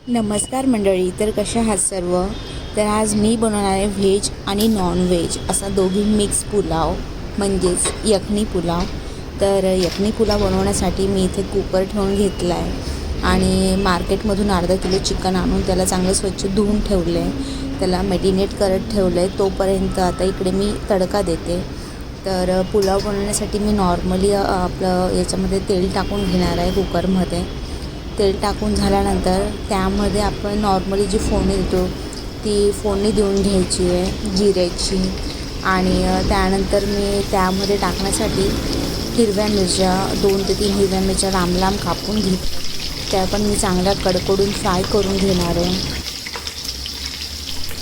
नमस्कार मंडळी. तर कशा आहात सर्व? तर आज मी बनवणार आहे व्हेज आणि नॉनव्हेज असा दोघी मिक्स पुलाव, म्हणजेच यखनी पुलाव. तर यखनी पुलाव बनवण्यासाठी मी इथे कुकर ठेवून घेतला आहे आणि मार्केटमधून अर्धा किलो चिकन आणून त्याला चांगलं स्वच्छ धुवून ठेवलं आहे. त्याला मॅरिनेट करत ठेवलं आहे. तोपर्यंत आता इकडे मी तडका देते. तर पुलाव बनवण्यासाठी मी नॉर्मली आपलं याच्यामध्ये तेल टाकून घेणार आहे कुकरमध्ये. तेल टाकून झाल्यानंतर त्यामध्ये आपण नॉर्मली जी फोडणी देतो ती फोडणी देऊन घ्यायची आहे जिऱ्याची. आणि त्यानंतर मी त्यामध्ये टाकण्यासाठी हिरव्या मिरच्या 2 ते 3 हिरव्या मिरच्या लांब लांब कापून घेतल्या. त्या पण मी चांगल्या कडकडून फ्राय करून घेणार आहे.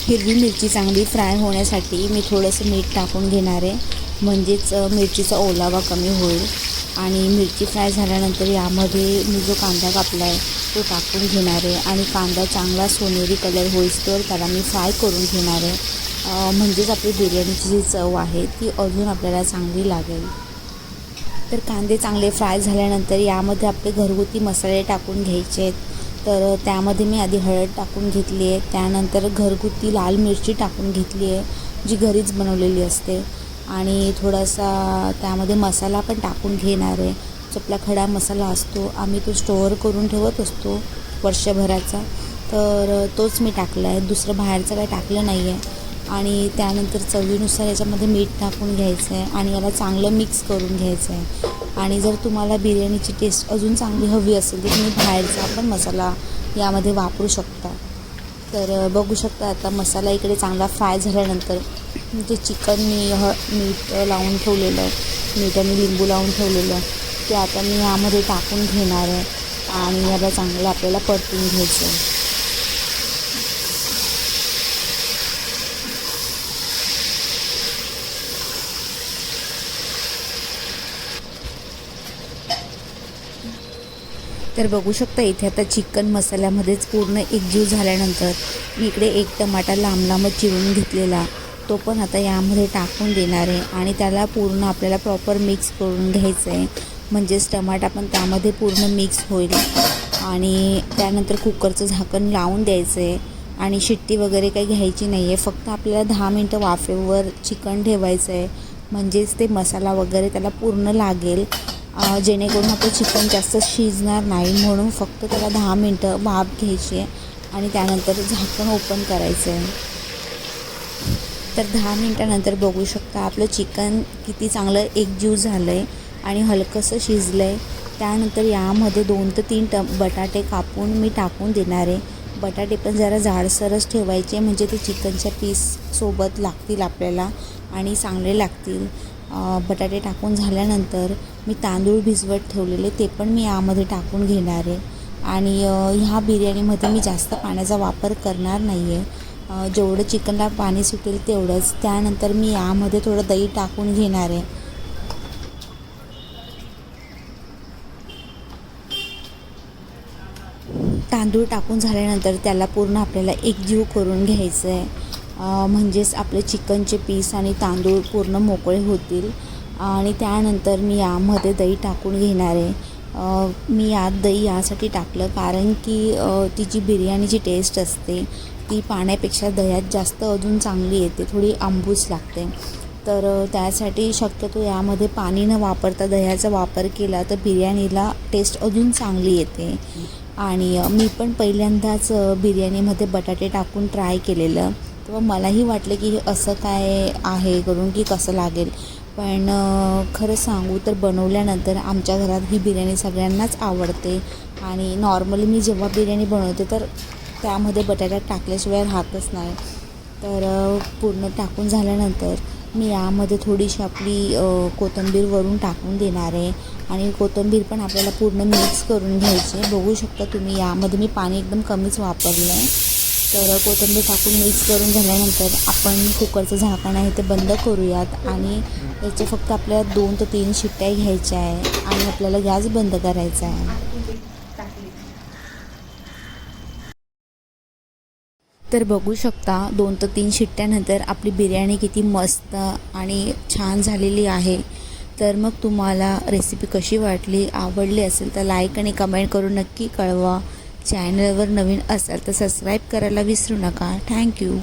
हिरवी मिरची चांगली फ्राय होण्यासाठी मी थोडंसं मीठ टाकून घेणार आहे, म्हणजेच मिरचीचा ओलावा कमी होईल. आणि मिरची फ्राय झाल्यानंतर यामध्ये मी जो कांदा कापला आहे तो टाकून घेणार आहे आणि कांदा चांगला सोनेरी कलर होईस्तोवर त्याला मी फ्राय करून घेणार आहे. म्हणजेच आपली बिर्याणीची जी चव आहे ती अजून आपल्याला चांगली लागेल. तर कांदे चांगले फ्राय झाल्यानंतर यामध्ये आपले घरगुती मसाले टाकून घ्यायचे आहेत. तर त्यामध्ये मी आधी हळद टाकून घेतली आहे, त्यानंतर घरगुती लाल मिरची टाकून घेतली आहे जी घरीच बनवलेली असते. आणि थोडासा त्यामध्ये मसाला पण टाकून घेणार आहे. जो आपला खडा मसाला असतो आम्ही तो स्टोअर करून ठेवत असतो वर्षभराचा, तर तोच मी टाकला आहे. दुसरं बाहेरचं काही टाकलं नाही आहे. आणि त्यानंतर चवीनुसार याच्यामध्ये मीठ टाकून घ्यायचं आहे आणि याला चांगलं मिक्स करून घ्यायचं आहे. आणि जर तुम्हाला बिर्याणीची टेस्ट अजून चांगली हवी असेल तर तुम्ही बाहेरचा पण मसाला यामध्ये वापरू शकता. तर बघू शकता आता मसाला इकडे चांगला फ्राय झाल्यानंतर जे चिकन मी मीठ लावून ठेवलेलं आहे, मीठ आणि लिंबू लावून ठेवलेलं आहे ते आता मी यामध्ये टाकून घेणार आहे आणि याला चांगलं आपल्याला परतून घ्यायचं आहे. तर बघू शकता इथे आता चिकन मसाल्यामध्येच पूर्ण एकजीव झाल्यानंतर मी इकडे 1 टमाटा लांब लांब चिरून घेतलेला तो पण आता यामध्ये टाकून देणार आहे आणि त्याला पूर्ण आपल्याला प्रॉपर मिक्स करून घ्यायचं आहे, म्हणजेच टमाटा पण त्यामध्ये पूर्ण मिक्स होईल. आणि त्यानंतर कुकरचं झाकण लावून द्यायचं आहे आणि शिट्टी वगैरे काही घ्यायची नाही आहे. फक्त आपल्याला 10 मिनटं वाफेवर चिकन ठेवायचं आहे, म्हणजेच ते मसाला वगैरे त्याला पूर्ण लागेल. जेणेकरून आपलं चिकन जास्त शिजणार नाही, म्हणून फक्त त्याला 10 मिनटं वाफ घ्यायची आहे आणि त्यानंतर झाकण ओपन करायचं आहे. तर 10 मिनटानंतर बघू शकता आपलं चिकन किती चांगलं एकजीव झालं आहे आणि हलकंसं शिजलं आहे. त्यानंतर यामध्ये 2 ते 3 बटाटे कापून मी टाकून देणार आहे. बटाटे पण जरा जाडसरच ठेवायचे, म्हणजे ते चिकनच्या पीससोबत लागतील आपल्याला आणि चांगले लागतील. बटाटे टाकून झाल्यानंतर मी तांदूळ भिजवत ठेवलेले ते पण मी यामध्ये टाकून घेणार आहे. आणि ह्या बिर्याणीमध्ये मी जास्त पाण्याचा वापर करणार नाही आहे. जेवढं चिकनला पाणी सुटेल तेवढंच. त्यानंतर मी यामध्ये थोडं दही टाकून घेणार आहे. तांदूळ टाकून झाल्यानंतर त्याला पूर्ण आपल्याला एकजीव करून घ्यायचं आहे, म्हणजेच आपले चिकनचे पीस आणि तांदूळ पूर्ण मोकळे होतील. आणि त्यानंतर मी यामध्ये दही टाकून घेणार आहे. मी यात दही यासाठी टाकलं कारण की ती जी बिर्याणीची टेस्ट असते ती पाण्यापेक्षा दह्यात जास्त अजून चांगली येते, थोडी आंबूस लागते. तर त्यासाठी शक्यतो यामध्ये पाणी न वापरता दह्याचा वापर केला तर बिर्याणीला टेस्ट अजून चांगली येते. आणि मी पण पहिल्यांदाच बिर्याणीमध्ये बटाटे टाकून ट्राय केलेलं, तेव्हा मलाही वाटलं की हे असं काय आहे करून की कसं लागेल. पण खरं सांगू तर बनवल्यानंतर आमच्या घरात ही बिर्याणी सगळ्यांनाच आवडते. आणि नॉर्मली मी जेव्हा बिर्याणी बनवते तर त्यामध्ये बटाटा टाकल्याशिवाय राहतच नाही. तर पूर्ण टाकून झाल्यानंतर मी यामध्ये थोडीशी आपली कोथिंबीर वरून टाकून देणार आहे आणि कोथिंबीर पण आपल्याला पूर्ण मिक्स करून घ्यायची आहे. बघू शकता तुम्ही यामध्ये मी पाणी एकदम कमीच वापरलं आहे. तर कोथिंबीर टाकून मिक्स करून झाल्यानंतर आपण कुकरचं झाकण आहे ते बंद करूयात आणि याचे फक्त आपल्याला 2 ते 3 शिट्ट्या घ्यायच्या आहे आणि आपल्याला गॅस बंद करायचा आहे. तर बघू शकता 2 ते 3 शिट्ट्यानंतर आपली बिर्याणी किती मस्त आणि छान झालेली आहे. तर मग तुम्हाला रेसिपी कशी वाटली, आवडली असेल तर लाईक आणि कमेंट करून नक्की कळवा. चॅनलवर नवीन असाल तर सबस्क्राईब करायला विसरू नका. थँक्यू.